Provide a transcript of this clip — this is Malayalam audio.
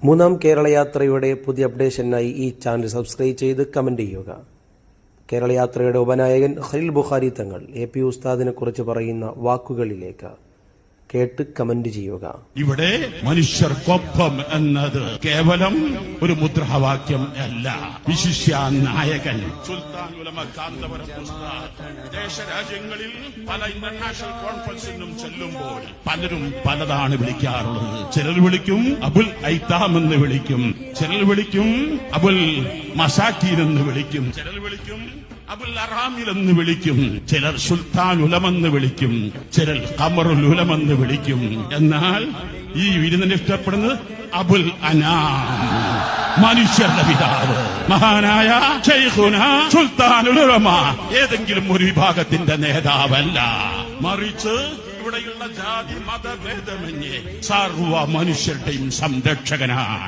മൂന്നാം കേരളയാത്രയുടെ പുതിയ അപ്ഡേഷനായി ഈ ചാനൽ സബ്സ്ക്രൈബ് ചെയ്ത് കമന്റ് ചെയ്യുക. കേരളയാത്രയുടെ ഉപനായകൻ ഖലീൽ ബുഖാരി തങ്ങൾ AP ഉസ്താദിനെ കുറിച്ച് പറയുന്ന വാക്കുകളിലേക്ക് കേട്ട് കമന്റ് ചെയ്യുക. ഇവിടെ മനുഷ്യർക്കൊപ്പം എന്നത് കേവലം ഒരു മുദ്രാവാക്യം അല്ല. വിശിഷ്യ നായകൻ സുൽത്താൻ ഉലമ കാന്തപുരം ഉസ്താദ് ദേശരാജ്യങ്ങളിൽ പല ഇന്റർനാഷണൽ കോൺഫറൻസിനും ചെല്ലുമ്പോൾ പലരും പലതാണ് വിളിക്കാറുള്ളത്. ചിലർ വിളിക്കും അബുൽ ഐത്താം എന്ന് വിളിക്കും, ചിലർ വിളിക്കും അബുൽ മസാക്കീൻ എന്ന് വിളിക്കും, ചിലർ വിളിക്കും അബുൽ അറാമിൽ എന്ന് വിളിക്കും, ചിലർ സുൽത്താൻ ഉലമെന്ന് വിളിക്കും, ചിലർ ഖമറുൽ ഉലമെന്ന് വിളിക്കും. എന്നാൽ ഈ വിരുന്നിനെ ഇഷ്ടപ്പെടുന്നത് അബുൽ അനാം, മനുഷ്യരുടെ പിതാവ്, മഹാനായ ശൈഖുനാ സുൽത്താനുൽ ഉലമ ഏതെങ്കിലും ഒരു വിഭാഗത്തിന്റെ നേതാവല്ല, മറിച്ച് ഇവിടെയുള്ള ജാതി മതഭേദമന്യേ സർവ്വ മനുഷ്യരുടെയും സംരക്ഷകനാണ്.